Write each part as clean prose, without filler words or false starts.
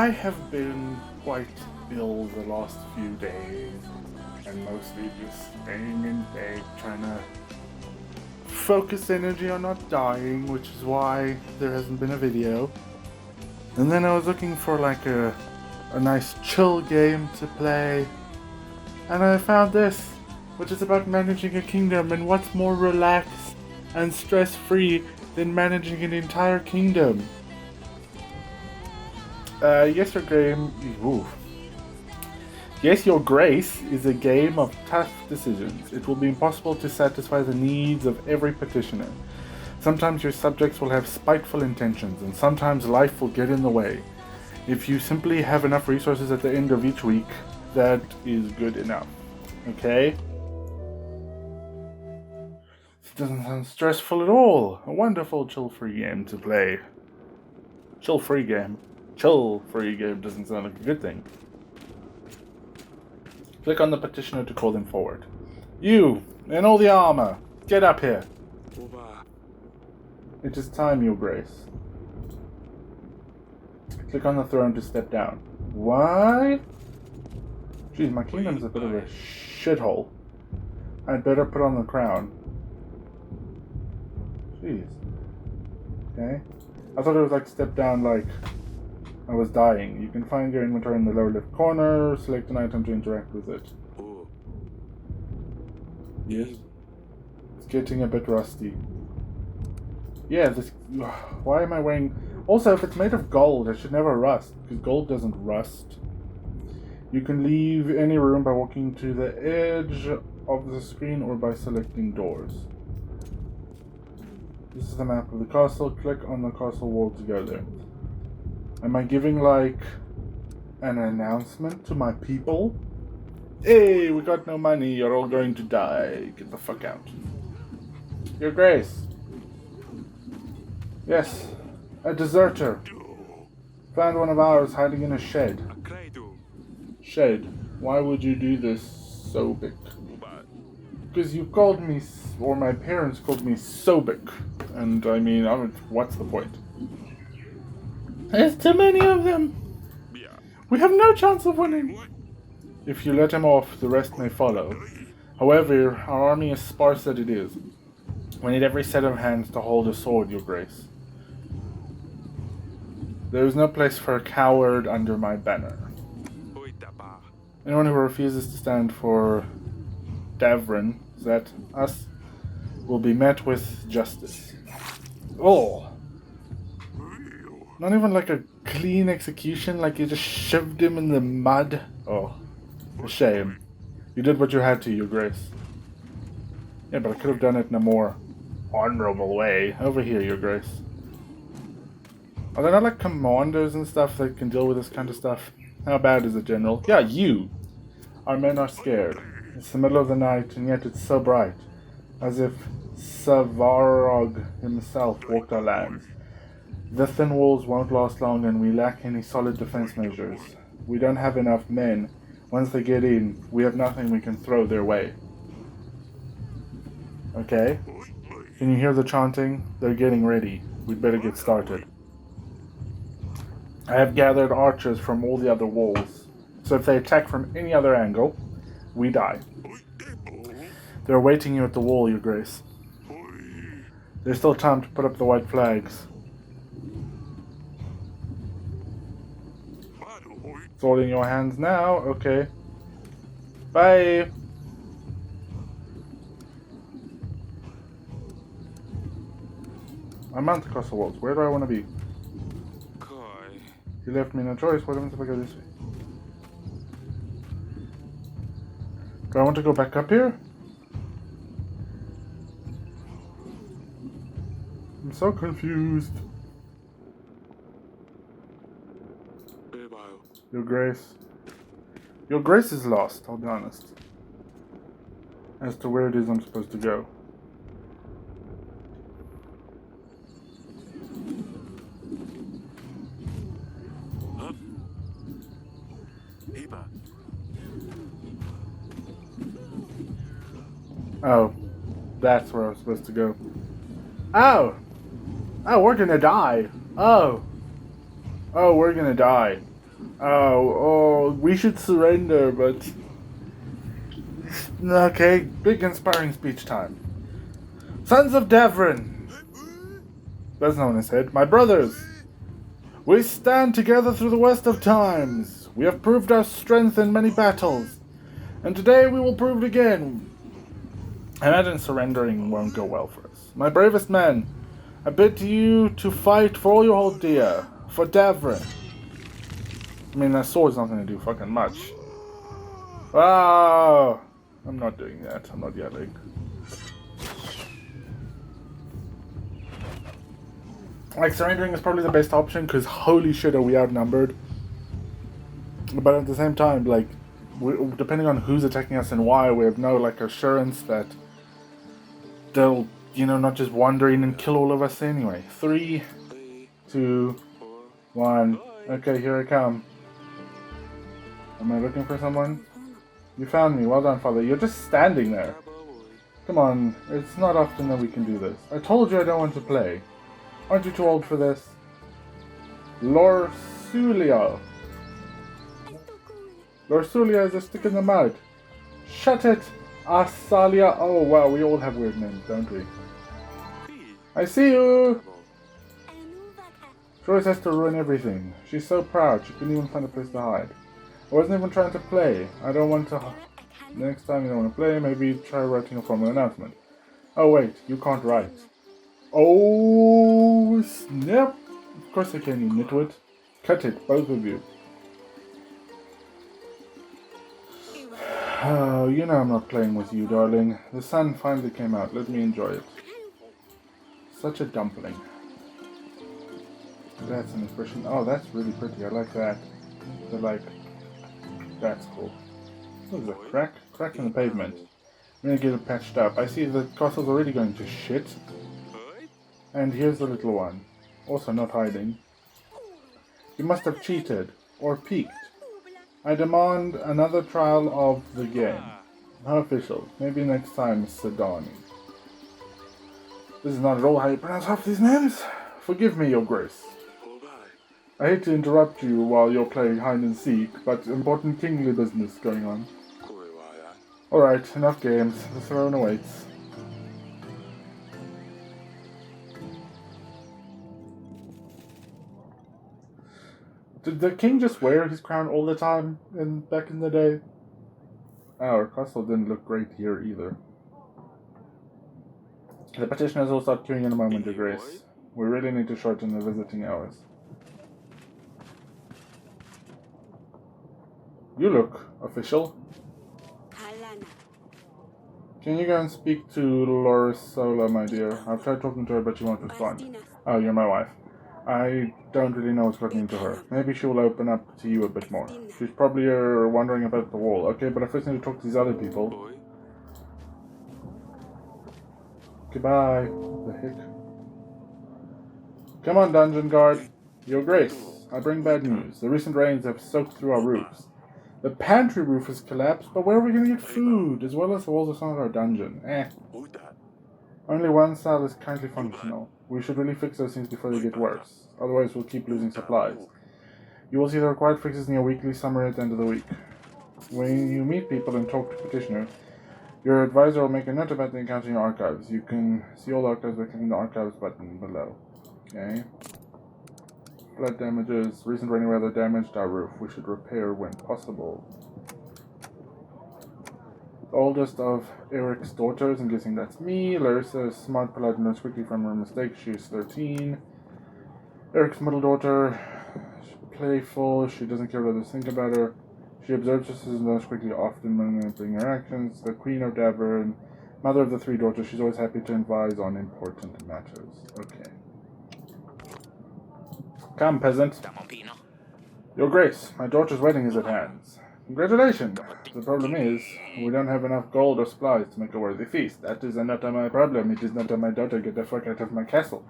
I have been quite ill the last few days, and mostly just staying in bed, trying to focus energy on not dying, which is why there hasn't been a video. And then I was looking for like a nice chill game to play, and I found this, which is about managing a kingdom, and what's more relaxed and stress-free than managing an entire kingdom? Yes, Your Grace is a game of tough decisions. It will be impossible to satisfy the needs of every petitioner. Sometimes your subjects will have spiteful intentions, and sometimes life will get in the way. If you simply have enough resources at the end of each week, that is good enough. Okay? It doesn't sound stressful at all. A wonderful chill-free game to play. Chill-free game doesn't sound like a good thing. Click on the petitioner to call them forward. You, in all the armor, get up here. It is time, Your Grace. Click on the throne to step down. What? Jeez, my kingdom's a bit of a shithole. I'd better put on the crown. Jeez. Okay. I thought it was like step down like I was dying. You can find your inventory in the lower left corner. Select an item to interact with it. Yes. It's getting a bit rusty. Yeah, this... Why am I wearing... Also, if it's made of gold, it should never rust, because gold doesn't rust. You can leave any room by walking to the edge of the screen or by selecting doors. This is the map of the castle. Click on the castle wall to go there. Am I giving, like, an announcement to my people? Hey, we got no money. You're all going to die. Get the fuck out. Your Grace. Yes, a deserter. Found one of ours hiding in a shed. Shed. Why would you do this, Sobek? Because you called me, or my parents called me Sobek. And I mean, what's the point? There's too many of them. We have no chance of winning. If you let him off, the rest may follow. However, our army is sparse as it is. We need every set of hands to hold a sword, Your Grace. There is no place for a coward under my banner. Anyone who refuses to stand for Davrin, is that us, will be met with justice. Oh! Not even like a clean execution, like you just shoved him in the mud. Oh, a shame. You did what you had to, Your Grace. Yeah, but I could have done it in a more honorable way. Over here, Your Grace. Are there not like commanders and stuff that can deal with this kind of stuff? How bad is it, General? Yeah, you! Our men are scared. It's the middle of the night, and yet it's so bright. As if Savarog himself walked our lands. The thin walls won't last long, and we lack any solid defense measures. We don't have enough men. Once they get in, we have nothing we can throw their way. Okay. Can you hear the chanting? They're getting ready. We'd better get started. I have gathered archers from all the other walls, so if they attack from any other angle, we die. They're awaiting you at the wall, Your Grace. There's still time to put up the white flags. It's all in your hands now. Okay. Bye. I'm on the castle walls. Where do I want to be? He left me no choice. What happens if I go this way? Do I want to go back up here? I'm so confused. Your Grace. Your Grace is lost, I'll be honest. As to where it is I'm supposed to go. Oh, that's where I'm supposed to go. Oh! Oh, we're gonna die. Oh, we're gonna die. Oh, we should surrender, but... Okay, big inspiring speech time. Sons of Davrin! That's not what I said. My brothers! We stand together through the worst of times. We have proved our strength in many battles. And today we will prove it again. I imagine surrendering won't go well for us. My bravest men, I bid you to fight for all you hold dear. For Davrin. I mean, that sword's not going to do fucking much. Ah! I'm not doing that. I'm not yelling. Like, surrendering is probably the best option, because holy shit are we outnumbered. But at the same time, like, depending on who's attacking us and why, we have no, like, assurance that they'll, not just wander in and kill all of us anyway. 3, 2, 1. Okay, here I come. Am I looking for someone? You found me. Well done, father. You're just standing there. Come on. It's not often that we can do this. I told you I don't want to play. Aren't you too old for this? Lorsulia. Lorsulia is a stick in the mud. Shut it! Asalia. Oh wow, we all have weird names, don't we? I see you! Joyce has to ruin everything. She's so proud, she couldn't even find a place to hide. I wasn't even trying to play. I don't want to... Next time you don't want to play, maybe try writing a formal announcement. Oh wait, you can't write. Oh, snap! Of course I can, you nitwit. Cut it, both of you. Oh, you know I'm not playing with you, darling. The sun finally came out. Let me enjoy it. Such a dumpling. That's an expression. Oh, that's really pretty. I like that. They're like... That's cool. What is a crack? Crack in the pavement. I'm gonna get it patched up. I see the castle's already going to shit. And here's the little one. Also not hiding. You must have cheated. Or peeked. I demand another trial of the game. How official. Maybe next time, Sedani. This is not at all how you pronounce half these names. Forgive me, Your Grace. I hate to interrupt you while you're playing hide and seek, but important kingly business going on. Alright, enough games. The throne awaits. Did the king just wear his crown all the time back in the day? Our castle didn't look great here either. The petitioners will start queuing in a moment, Your Grace. We really need to shorten the visiting hours. You look official. Can you go and speak to Lorisola, my dear? I've tried talking to her, but she won't respond. Oh, you're my wife. I don't really know what's gotten into her. Maybe she will open up to you a bit more. She's probably wondering about the wall. Okay, but I first need to talk to these other people. Goodbye. What the heck? Come on, dungeon guard. Your Grace, I bring bad news. The recent rains have soaked through our roofs. The pantry roof has collapsed, but where are we going to get food, as well as the walls of some of our dungeon? Only one cell is currently functional. We should really fix those things before they get worse. Otherwise, we'll keep losing supplies. You will see the required fixes in your weekly summary at the end of the week. When you meet people and talk to petitioners, your advisor will make a note about the encounter in your archives. You can see all the archives by clicking the archives button below. Okay. Flood damages. Recent rainy weather damaged our roof. We should repair when possible. The oldest of Eric's daughters, I'm guessing that's me. Larissa is smart, polite, and learns quickly from her mistakes. She is 13. Eric's middle daughter, she's playful. She doesn't care what others think about her. She observes us and learns quickly, often manipulating her actions. The Queen of Davern, mother of the 3 daughters, she's always happy to advise on important matters. Okay. Come, peasant. Your Grace, my daughter's wedding is at hand. Congratulations. The problem is, we don't have enough gold or supplies to make a worthy feast. That is not my problem. It is not my daughter. Get the fuck out of my castle.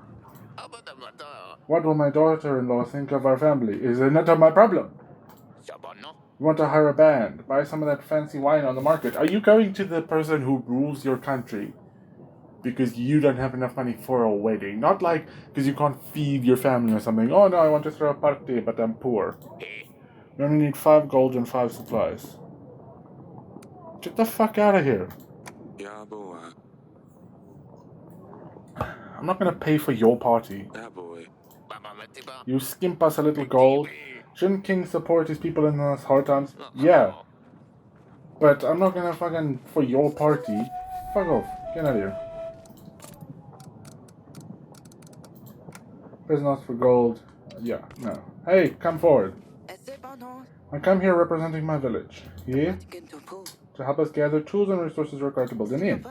What will my daughter-in-law think of our family? Is it not my problem? You want to hire a band, buy some of that fancy wine on the market. Are you going to the person who rules your country because you don't have enough money for a wedding? Not like because you can't feed your family or something. Oh no, I want to throw a party, but I'm poor. You only need 5 gold and 5 supplies. Get the fuck out of here. Yeah, boy. I'm not gonna pay for your party. Yeah, boy. You skimp us a little gold. Shouldn't King support his people in those hard times? Yeah. But I'm not gonna fucking for your party. Fuck off. Get out of here. Prisoners for gold. Yeah, no. Hey, come forward. I come here representing my village. Yeah? To help us gather tools and resources required to build an inn.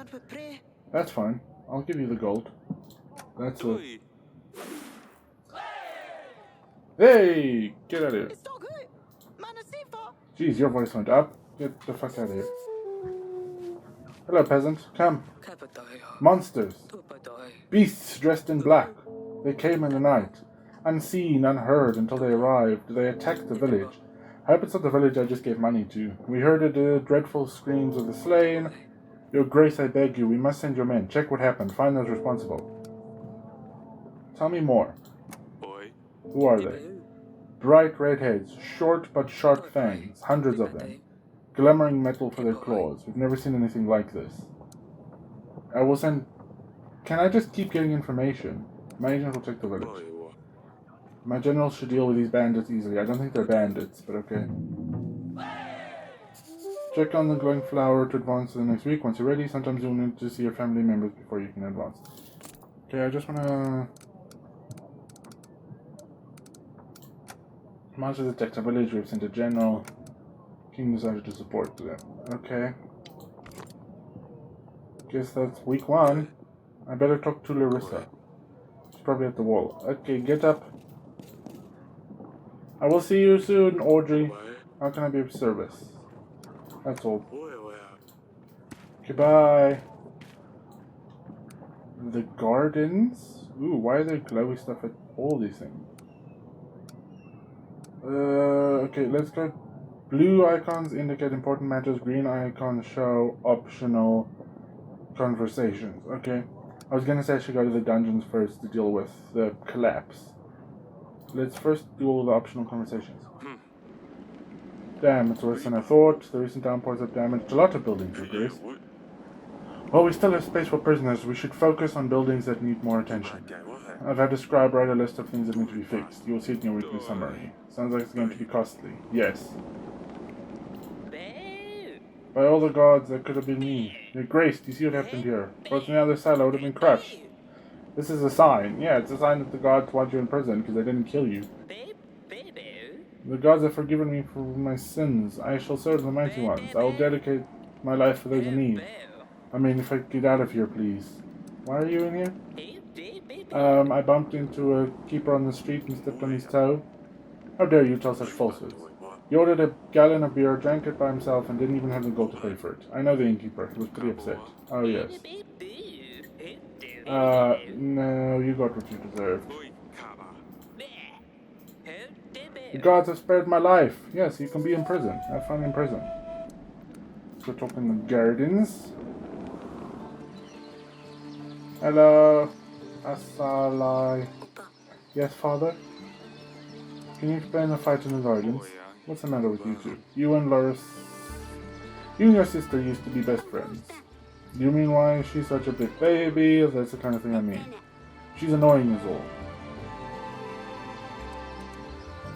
That's fine. I'll give you the gold. That's it. Hey! Get out of here. Jeez, your voice went up. Get the fuck out of here. Hello, peasant. Come. Monsters. Beasts dressed in black. They came in the night. Unseen, unheard until they arrived. They attacked the village. I hope it's not the village I just gave money to. We heard the dreadful screams of the slain. Your Grace, I beg you, we must send your men. Check what happened. Find those responsible. Tell me more. Who are they? Bright red heads, short but sharp fangs, hundreds of them. Glimmering metal for their claws. We've never seen anything like this. I will send... Can I just keep getting information? My agent will check the village. My general should deal with these bandits easily. I don't think they're bandits, but okay. Check on the glowing flower to advance to the next week. Once you're ready, sometimes you'll need to see your family members before you can advance. Okay, I just wanna... Monsters attacked a village. We've sent a general. King decided to support them. Okay. Guess that's week 1. I better talk to Larissa. She's probably at the wall. Okay, get up. I will see you soon, Audrey. How can I be of service? That's all. Goodbye. The gardens? Ooh, why are there glowy stuff at all these things? Okay, let's go. Blue icons indicate important matters. Green icons show optional conversations. Okay. I was gonna say I should go to the dungeons first to deal with the collapse. Let's first do all the optional conversations. Damn, it's worse than I thought. The recent downpours have damaged a lot of buildings, Your Grace. Well, we still have space for prisoners. We should focus on buildings that need more attention. I've had a scribe write a list of things that need to be fixed. You will see it in your weekly summary. Sounds like it's going to be costly. Yes. By all the gods, that could have been me. Your Grace, do you see what happened here? If I was on the other side, I would have been crushed. This is a sign. Yeah, it's a sign that the gods want you in prison because they didn't kill you. The gods have forgiven me for my sins. I shall serve the mighty ones. I will dedicate my life for those in need. I mean, if I get out of here, please. Why are you in here? I bumped into a keeper on the street and stepped on his toe. How dare you tell such falsehoods? He ordered a gallon of beer, drank it by himself, and didn't even have the gold to pay for it. I know the innkeeper. He was pretty upset. Oh, yes. No, you got what you deserved. The gods have spared my life. Yes, you can be in prison. Have fun in prison. Let's go talk in the gardens. Hello. Assalai. Yes, father? Can you explain the fight in the gardens? What's the matter with you two? You and Loris... You and your sister used to be best friends. Do you mean why she's such a big baby? That's the kind of thing I mean. She's annoying as all.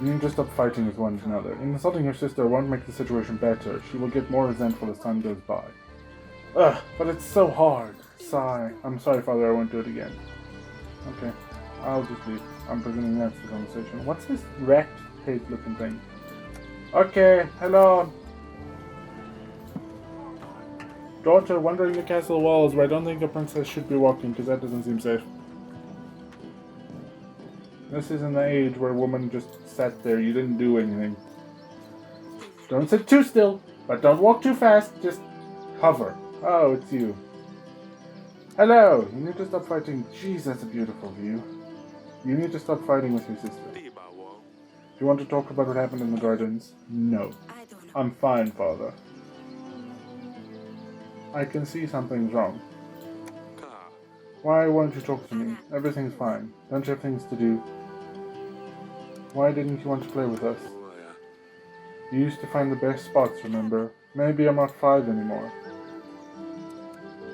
You need to stop fighting with one another. Insulting your sister won't make the situation better. She will get more resentful as time goes by. Ugh, but it's so hard. Sigh. I'm sorry, father, I won't do it again. Okay, I'll just leave. I'm presuming that's the conversation. What's this rat tape looking thing? Okay, hello. Daughter, wandering the castle walls where I don't think a princess should be walking, because that doesn't seem safe. This isn't the age where a woman just sat there, you didn't do anything. Don't sit too still, but don't walk too fast, just hover. Oh, it's you. Hello! You need to stop fighting. Jeez, that's a beautiful view. You need to stop fighting with your sister. Do you want to talk about what happened in the gardens? No. I'm fine, father. I can see something's wrong. Why won't you talk to me? Everything's fine. Don't you have things to do? Why didn't you want to play with us? You used to find the best spots, remember? Maybe I'm not 5 anymore.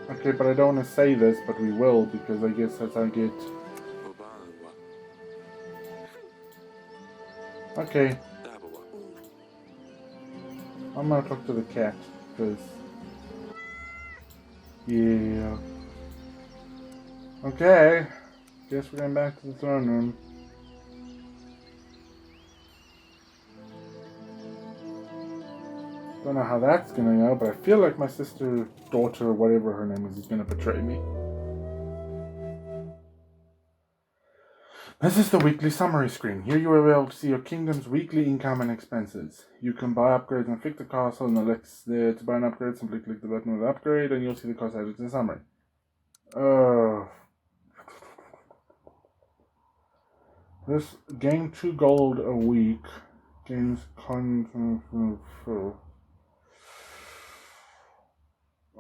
Okay, but I don't want to say this, but we will, because I guess as I get... Okay. I'm gonna talk to the cat, because... Yeah. Okay. Guess we're going back to the throne room. Don't know how that's gonna go, but I feel like my sister, daughter, whatever her name is gonna betray me. This is the weekly summary screen. Here you will be able to see your kingdom's weekly income and expenses. You can buy upgrades and fix the castle, and Alex there to buy an upgrade. Simply click the button with the upgrade, and you'll see the cost added to the summary. This gain 2 gold a week. Gains content.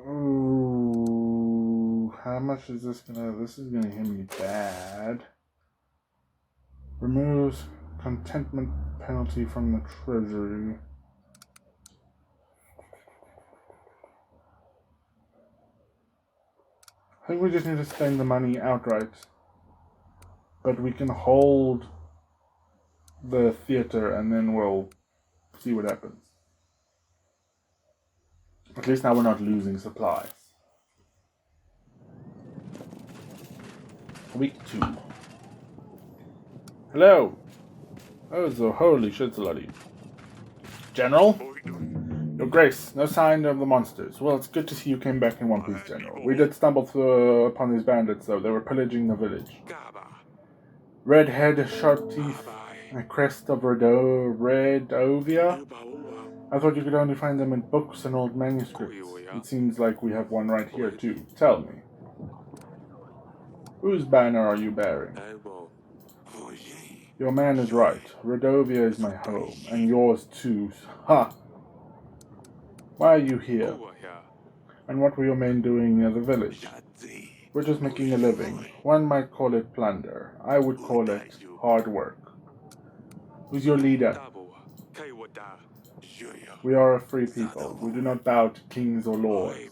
Ooh, how much is this gonna? This is gonna hit me bad. Removes contentment penalty from the treasury. I think we just need to spend the money outright. But we can hold the theater and then we'll see what happens. At least now we're not losing supplies. Week 2. Hello! Oh, so holy shit, Slutty. General? Your Grace, no sign of the monsters. Well, it's good to see you came back in one piece, General. We did stumble upon these bandits, though. They were pillaging the village. Red head, sharp teeth, a crest of Redovia? I thought you could only find them in books and old manuscripts. It seems like we have one right here, too. Tell me. Whose banner are you bearing? Your man is right. Redovia is my home, and yours too. Ha! Why are you here? And what were your men doing near the village? We're just making a living. One might call it plunder. I would call it hard work. Who's your leader? We are a free people. We do not bow to kings or lords.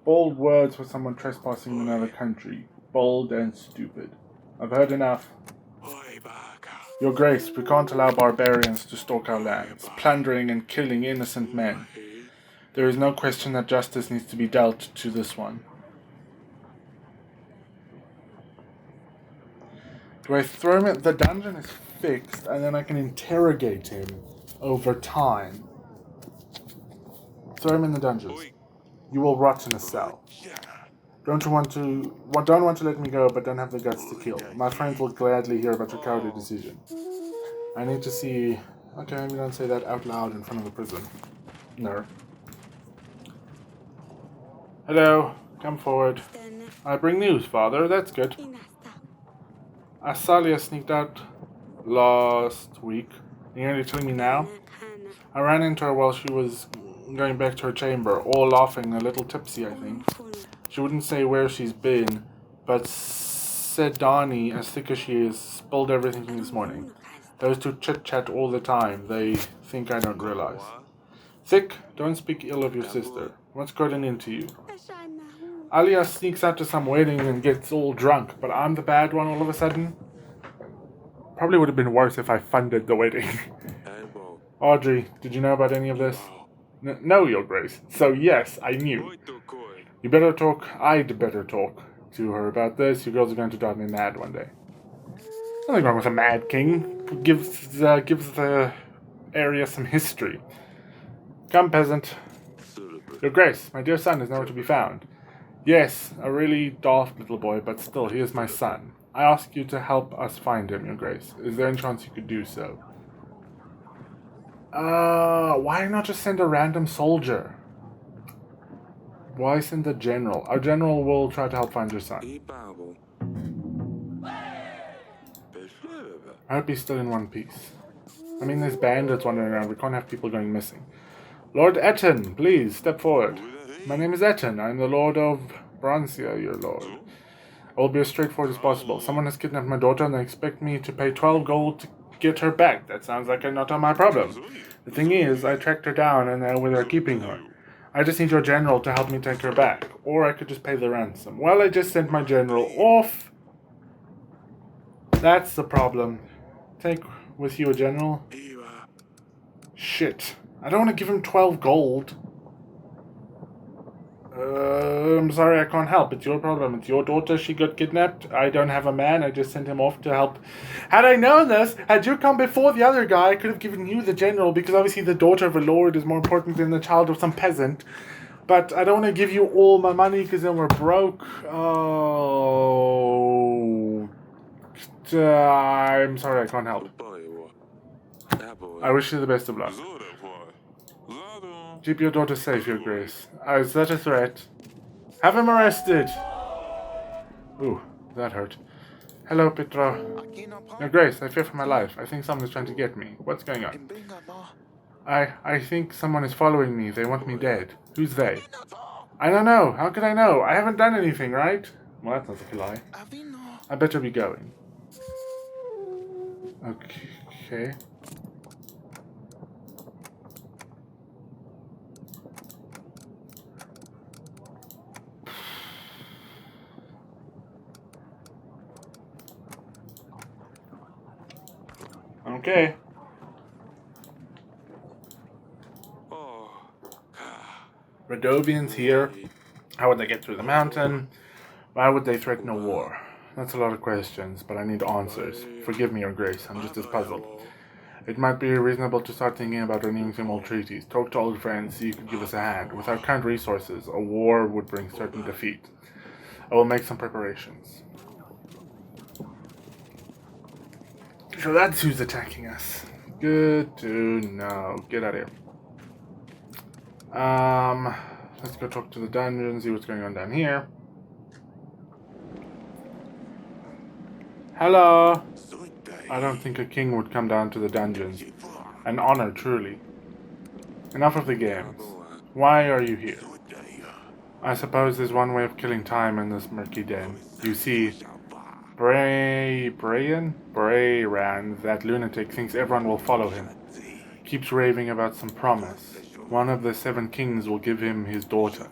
Bold words for someone trespassing in another country. Bold and stupid. I've heard enough. Your Grace, we can't allow barbarians to stalk our lands, plundering and killing innocent men. There is no question that justice needs to be dealt to this one. Do I throw him in? The dungeon is fixed, and then I can interrogate him over time. Throw him in the dungeons. You will rot in a cell. Don't want to let me go, but don't have the guts to kill. My friends will gladly hear about your cowardly decision. I need to see... Okay, maybe don't say that out loud in front of the prison. No. Hello, come forward. I bring news, father. That's good. Asalia sneaked out last week. You're only telling me now? I ran into her while she was going back to her chamber, all laughing, a little tipsy, I think. She wouldn't say where she's been, but said Donnie, as thick as she is, spilled everything this morning. Those two chit-chat all the time. They think I don't realize. Thick, don't speak ill of your sister. What's gotten into you? Alia sneaks out to some wedding and gets all drunk, but I'm the bad one all of a sudden? Probably would have been worse if I funded the wedding. Audrey, did you know about any of this? No, Your Grace. So yes, I knew. I'd better talk to her about this. You girls are going to drive me mad one day. Nothing wrong with a mad king. Gives the area some history. Come, peasant. Your Grace, my dear son is nowhere to be found. Yes, a really daft little boy, but still, he is my son. I ask you to help us find him, Your Grace. Is there any chance you could do so? Why not just send a random soldier? Why send a general? Our general will try to help find your son. I hope he's still in one piece. I mean, there's bandits wandering around. We can't have people going missing. Lord Etten, please, step forward. My name is Etten. I am the Lord of Brancia, your lord. I will be as straightforward as possible. Someone has kidnapped my daughter and they expect me to pay 12 gold get her back. That sounds like not my problem. The thing is, I tracked her down and now they're keeping her. I just need your general to help me take her back. Or I could just pay the ransom. Well, I just sent my general off. That's the problem. Take with you a general. Shit. I don't want to give him 12 gold. I'm sorry, I can't help. It's your problem. It's your daughter. She got kidnapped. I don't have a man. I just sent him off to help. Had I known this, had you come before the other guy, I could have given you the general, because obviously the daughter of a lord is more important than the child of some peasant. But I don't want to give you all my money because then we're broke. Oh. I'm sorry, I can't help. I wish you the best of luck. Keep your daughter safe, Your Grace. Is that a threat? Have him arrested! Ooh, that hurt. Hello, Petro. Your Grace, I fear for my life. I think someone is trying to get me. What's going on? I think someone is following me. They want me dead. Who's they? I don't know. How could I know? I haven't done anything, right? Well, that sounds like a lie. I better be going. Okay. Okay. Radovians here. How would they get through the mountain? Why would they threaten a war? That's a lot of questions, but I need answers. Forgive me, Your Grace, I'm just as puzzled. It might be reasonable to start thinking about renewing some old treaties. Talk to old friends, see you could give us a hand. With our current resources, a war would bring certain defeat. I will make some preparations. So that's who's attacking us. Good to know. Get out of here. Let's go talk to the dungeon, see what's going on down here. Hello. I don't think a king would come down to the dungeons. An honor, truly. Enough of the games. Why are you here? I suppose there's one way of killing time in this murky den. You see, Brayran, that lunatic, thinks everyone will follow him. Keeps raving about some promise. One of the 7 kings will give him his daughter.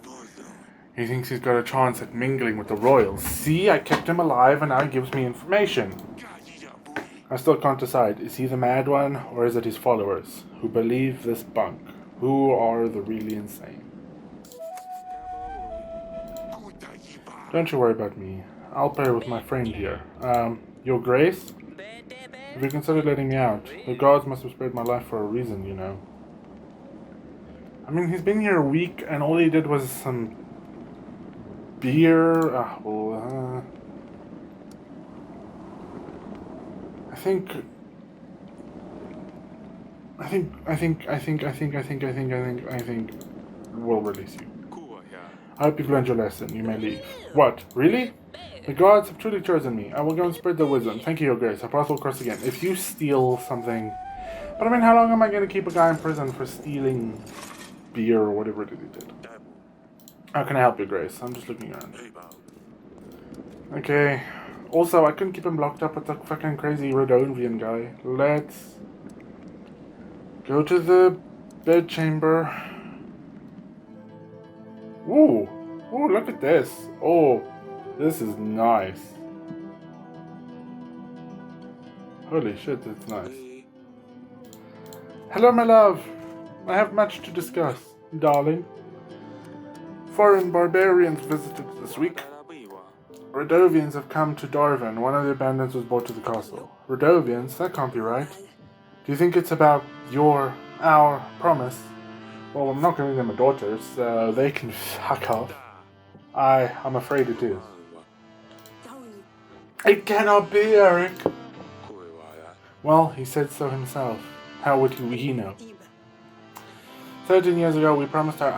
He thinks he's got a chance at mingling with the royals. See, I kept him alive and now he gives me information. I still can't decide. Is he the mad one, or is it his followers, who believe this bunk? Who are the really insane? Don't you worry about me. I'll pair with my friend here. Your Grace? Have you considered letting me out? The gods must have spared my life for a reason, you know. I mean, he's been here a week, and all he did was some beer. I think we'll release you. I hope you've learned your lesson. You may leave. What? Really? The gods have truly chosen me. I will go and spread their wisdom. Thank you, Your Grace. Our path will cross again. If you steal something... But I mean, how long am I going to keep a guy in prison for stealing beer or whatever it is he did? How can I help, Your Grace? I'm just looking around. Okay. Also, I couldn't keep him locked up with the fucking crazy Radovian guy. Let's go to the bedchamber. Ooh. Ooh, look at this. Oh, this is nice. Holy shit, that's nice. Hello, my love. I have much to discuss, darling. Foreign barbarians visited this week. Radovians have come to Darwin. One of the bandits was brought to the castle. Radovians? That can't be right. Do you think it's about our promise? Well, I'm not giving them a daughter, so they can fuck off. I'm afraid it is. It cannot be, Eric. Well, he said so himself. How would he know? 13 years ago, we promised our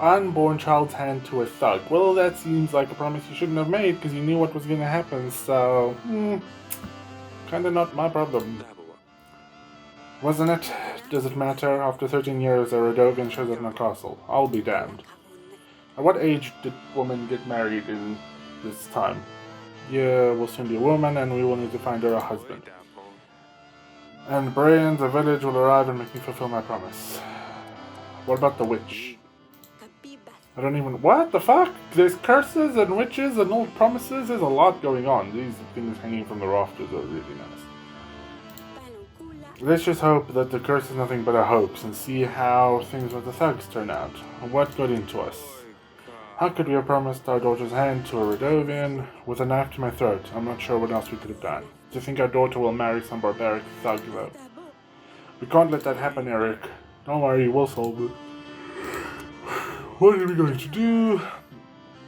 unborn child's hand to a thug. Well, that seems like a promise you shouldn't have made because you knew what was going to happen, so... kinda not my problem. Wasn't it? Does it matter? After 13 years, a Radovian shows up in a castle. I'll be damned. At what age did women get married in this time? Yeah, we'll soon be a woman and we will need to find her a husband. And Bray and the village will arrive and make me fulfill my promise. What about the witch? I don't even... What the fuck? There's curses and witches and old promises. There's a lot going on. These things hanging from the rafters are really nice. Let's just hope that the curse is nothing but a hoax and see how things with the thugs turn out. What got into us? How could we have promised our daughter's hand to a Redovian with a knife to my throat? I'm not sure what else we could have done. Do you think our daughter will marry some barbaric thug, though? We can't let that happen, Eric. Don't worry, we'll solve it. What are we going to do?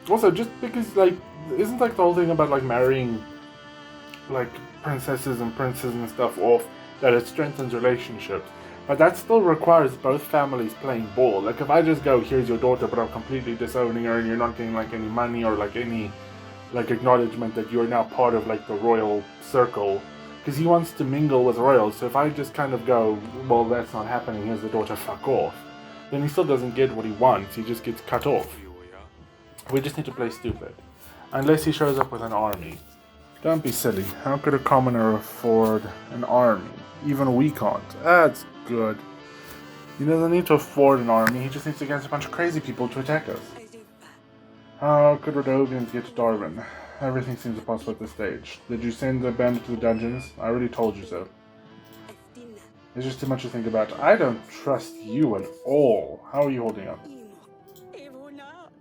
Also, just because, like, isn't like the whole thing about, like, marrying, like, princesses and princes and stuff off, that it strengthens relationships? But that still requires both families playing ball. Like, if I just go, here's your daughter, but I'm completely disowning her and you're not getting, like, any money or, like, any, like, acknowledgement that you're now part of, like, the royal circle. Because he wants to mingle with royals, so if I just kind of go, well, that's not happening, here's the daughter, fuck off, then he still doesn't get what he wants, he just gets cut off. We just need to play stupid. Unless he shows up with an army. Don't be silly. How could a commoner afford an army? Even we can't. That's good. He doesn't need to afford an army, he just needs to get a bunch of crazy people to attack us. How could Rodovians get to Darwin? Everything seems impossible at this stage. Did you send the bandit to the dungeons? I already told you so. There's just too much to think about. I don't trust you at all. How are you holding up?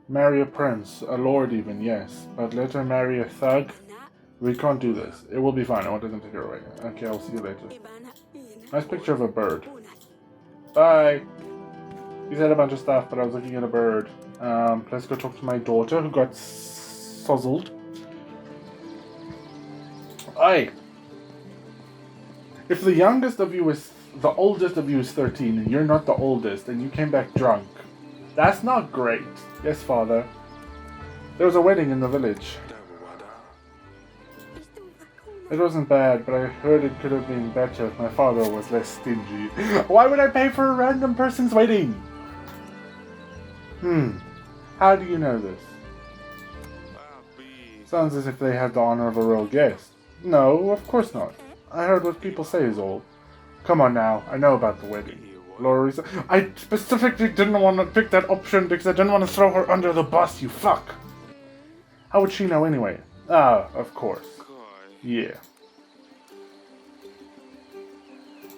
Marry a prince, a lord even, yes. But let her marry a thug? We can't do this. It will be fine. I want to take her away. Okay, I'll see you later. Nice picture of a bird. Bye! He said a bunch of stuff, but I was looking at a bird. Let's go talk to my daughter, who got sozzled. Aye. If the youngest of you is... the oldest of you is 13, and you're not the oldest, and you came back drunk, that's not great. Yes, father. There was a wedding in the village. It wasn't bad, but I heard it could have been better if my father was less stingy. Why would I pay for a random person's wedding? How do you know this? Sounds as if they had the honor of a royal guest. No, of course not. I heard what people say is all. Come on now, I know about the wedding. Laurie's... I specifically didn't want to pick that option because I didn't want to throw her under the bus, you fuck! How would she know anyway? Ah, of course. Yeah.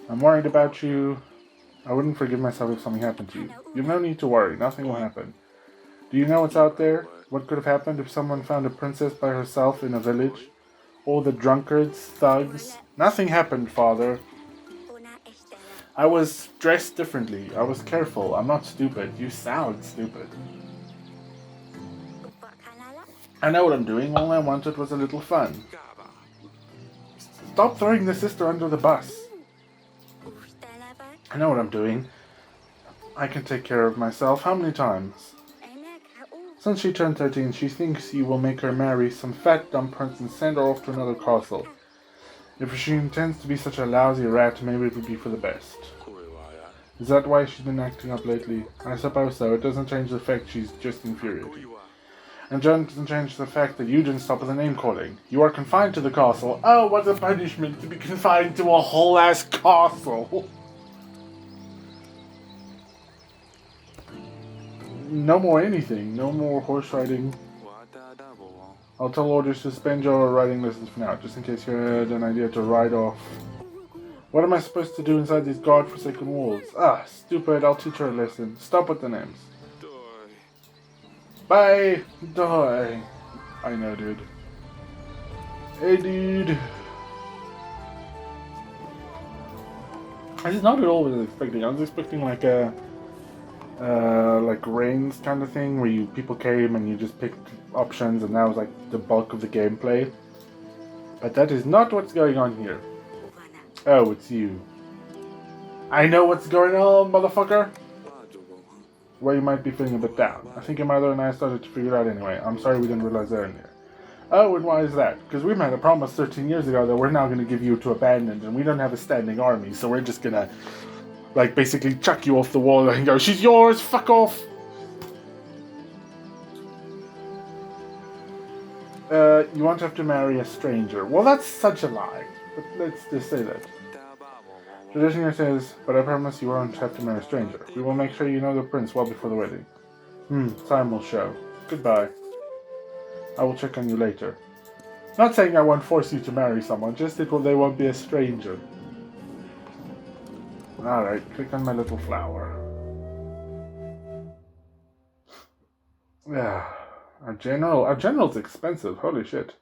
I'm worried about you. I wouldn't forgive myself if something happened to you. You've no need to worry, nothing will happen. Do you know what's out there? What could have happened if someone found a princess by herself in a village? All the drunkards, thugs... Nothing happened, father. I was dressed differently. I was careful. I'm not stupid. You sound stupid. I know what I'm doing. All I wanted was a little fun. Stop throwing the sister under the bus. I know what I'm doing. I can take care of myself. How many times? Since she turned 13, she thinks you will make her marry some fat dumb prince and send her off to another castle. If she intends to be such a lousy rat, maybe it would be for the best. Is that why she's been acting up lately? I suppose so. It doesn't change the fact she's just infuriating. And doesn't change the fact that you didn't stop with the name calling. You are confined to the castle. Oh, what a punishment to be confined to a whole ass castle! No more anything. No more horse riding. I'll tell orders to suspend your riding lessons for now, just in case you had an idea to ride off. What am I supposed to do inside these godforsaken walls? Ah, stupid, I'll teach her a lesson. Stop with the names. Bye! Die! I know, dude. Hey, dude! This is not at all what I was expecting. I was expecting like a... like Reigns kind of thing, where people came and you just picked options and that was like the bulk of the gameplay. But that is not what's going on here. Oh, it's you. I know what's going on, motherfucker! Well, you might be feeling a bit down. I think your mother and I started to figure it out anyway. I'm sorry we didn't realize that earlier. Oh, and why is that? Because we made a promise 13 years ago that we're now going to give you to abandoned, and we don't have a standing army, so we're just gonna, like, basically chuck you off the wall and go, she's yours, fuck off! You won't have to marry a stranger. Well, that's such a lie. But let's just say that. Tradition here says, but I promise you won't have to marry a stranger. We will make sure you know the prince well before the wedding. Time will show. Goodbye. I will check on you later. Not saying I won't force you to marry someone, just they won't be a stranger. Alright, click on my little flower. Yeah. Our general's expensive, holy shit.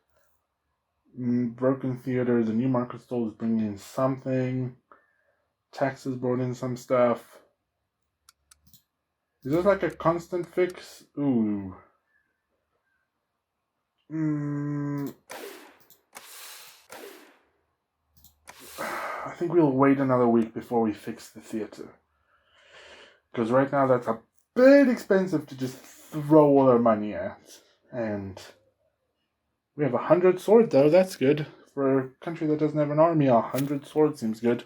Broken theater, the new market stall is bringing in something. Taxes brought in some stuff. Is this like a constant fix? Ooh. I think we'll wait another week before we fix the theater. Because right now that's a bit expensive to just throw all our money at. And we have 100 swords though, that's good. For a country that doesn't have an army, 100 swords seems good.